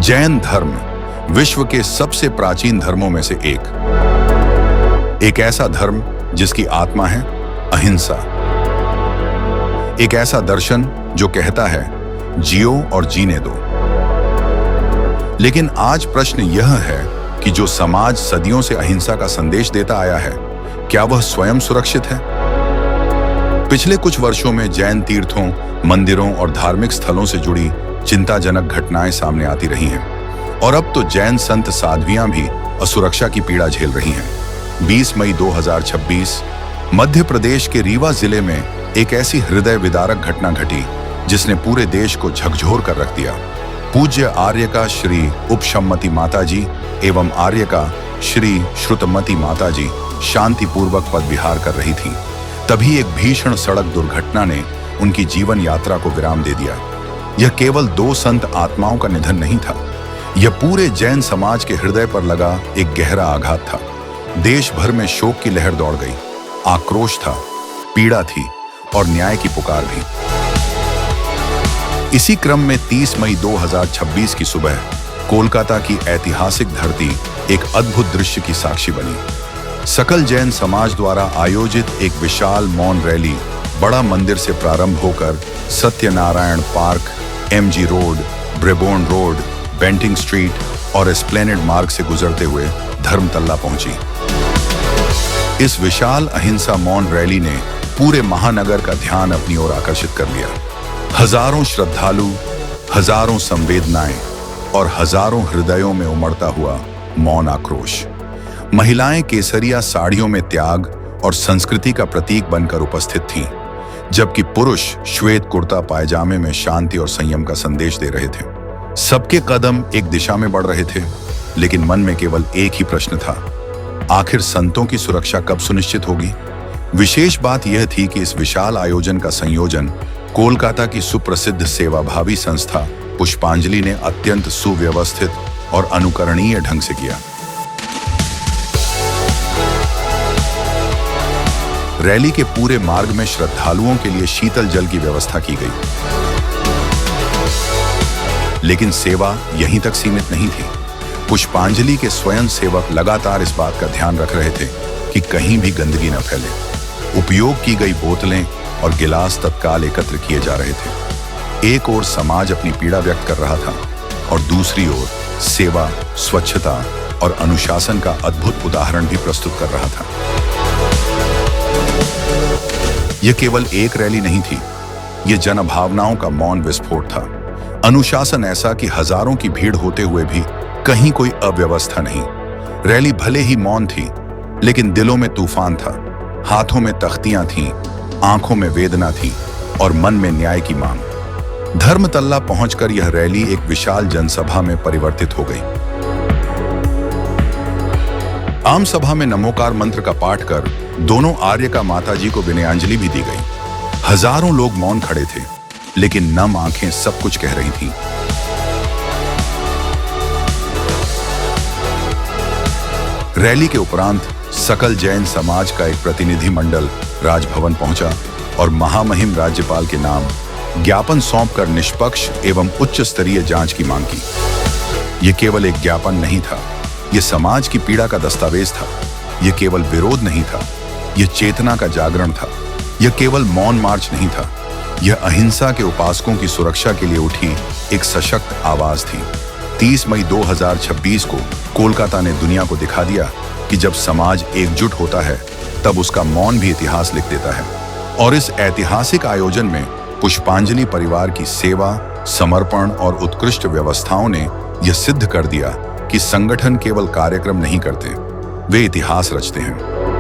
जैन धर्म विश्व के सबसे प्राचीन धर्मों में से एक ऐसा धर्म जिसकी आत्मा है अहिंसा। एक ऐसा दर्शन जो कहता है जियो और जीने दो। लेकिन आज प्रश्न यह है कि जो समाज सदियों से अहिंसा का संदेश देता आया है, क्या वह स्वयं सुरक्षित है? पिछले कुछ वर्षों में जैन तीर्थों, मंदिरों और धार्मिक स्थलों से जुड़ी चिंताजनक घटनाएं सामने आती रही हैं। और अब तो जैन संत साध्वियां भी असुरक्षा की पीड़ा झेल रही हैं। 20 मई 2026 मध्य प्रदेश के रीवा जिले में एक ऐसी हृदय विदारक घटना घटी जिसने पूरे देश को झकझोर कर रख दिया। पूज्य आर्यका श्री उपशम्मति माताजी एवं आर्यका श्री श्रुतमती माताजी शांतिपूर्वक पद विहार कर रही थीं। तभी एक भीषण सड़क दुर्घटना ने उनकी जीवन यात्रा को विराम दे दिया। यह केवल दो संत आत्माओं का निधन नहीं था, यह पूरे जैन समाज के हृदय पर लगा एक गहरा आघात था। देश भर में शोक की लहर दौड़ गई, आक्रोश था, पीड़ा थी और न्याय की पुकार भी। इसी क्रम में 30 मई 2026 की सुबह कोलकाता की ऐतिहासिक धरती एक अद्भुत दृश्य की साक्षी बनी। सकल जैन समाज द्वारा आयोजित एक विशाल मौन रैली बड़ा मंदिर से प्रारंभ होकर Satyanarayan park, MG road, Brabourne road, Bentinck street और एस्प्लेनेड मार्ग से गुजरते हुए धर्मतल्ला पहुंची। इस विशाल अहिंसा मौन रैली ने पूरे महानगर का ध्यान अपनी ओर आकर्षित कर लिया। हजारों श्रद्धालु, हजारों संवेदनाएं और हजारों हृदयों में उमड़ता हुआ मौन आक्रोश। महिलाएं केसरिया साड़ियों में त्याग और संस्कृति का प्रतीक बनकर उपस्थित थीं, जबकि पुरुष श्वेत कुर्ता पायजामे में शांति और संयम का संदेश दे रहे थे। सबके कदम एक दिशा में बढ़ रहे थे, लेकिन मन में केवल एक ही प्रश्न था, आखिर संतों की सुरक्षा कब सुनिश्चित होगी? विशेष बात यह थी कि इस विशाल आयोजन का संयोजन कोलकाता की सुप्रसिद्ध सेवाभावी संस्था पुष्पांजलि ने अत्यंत सुव्यवस्थित और अनुकरणीय ढंग से किया। रैली के पूरे मार्ग में श्रद्धालुओं के लिए शीतल जल की व्यवस्था की गई। लेकिन सेवा यहीं तक सीमित नहीं थी। पुष्पांजलि के स्वयं सेवक लगातार इस बात का ध्यान रख रहे थे कि कहीं भी गंदगी न फैले। उपयोग की गई बोतलें और गिलास तत्काल एकत्र किए जा रहे थे। एक ओर समाज अपनी पीड़ा व्यक्त कर रहा था और दूसरी ओर सेवा, स्वच्छता और अनुशासन का अद्भुत उदाहरण भी प्रस्तुत कर रहा था। यह केवल एक रैली नहीं थी, यह जनभावनाओं का मौन विस्फोट था। अनुशासन ऐसा कि हजारों की भीड़ होते हुए भी कहीं कोई अव्यवस्था नहीं। रैली भले ही मौन थी, लेकिन दिलों में तूफान था। हाथों में तख्तियां थीं, आंखों में वेदना थी और मन में न्याय की मांग। धर्मतल्ला पहुंचकर यह रैली एक विशाल जनसभा में परिवर्तित हो गई। आम सभा में नमोकार मंत्र का पाठ कर दोनों आर्यका माताजी को विनयाञ्जलि भी दी गई। हजारों लोग मौन खड़े थे, लेकिन नम आंखें सब कुछ कह रही थीं। रैली के उपरांत सकल जैन समाज का एक प्रतिनिधि मंडल राजभवन पहुंचा और महामहिम राज्यपाल के नाम ज्ञापन सौंपकर निष्पक्ष एवं उच्च स्तरीय जांच की मांग की। यह केवल एक ज्ञापन नहीं था, यह समाज की पीड़ा का दस्तावेज था। यह केवल विरोध नहीं था, यह चेतना का जागरण था। यह केवल मौन मार्च नहीं था, यह अहिंसा के उपासकों की सुरक्षा के लिए उठी एक सशक्त आवाज थी। 30 मई 2026 को कोलकाता ने दुनिया को दिखा दिया कि जब समाज एकजुट होता है, तब उसका मौन भी इतिहास लिख देता है। और इस ऐतिहासिक आयोजन में पुष्पांजलि परिवार की सेवा, समर्पण और उत्कृष्ट व्यवस्थाओं ने यह सिद्ध कर दिया कि संगठन केवल कार्यक्रम नहीं करते, वे इतिहास रचते हैं।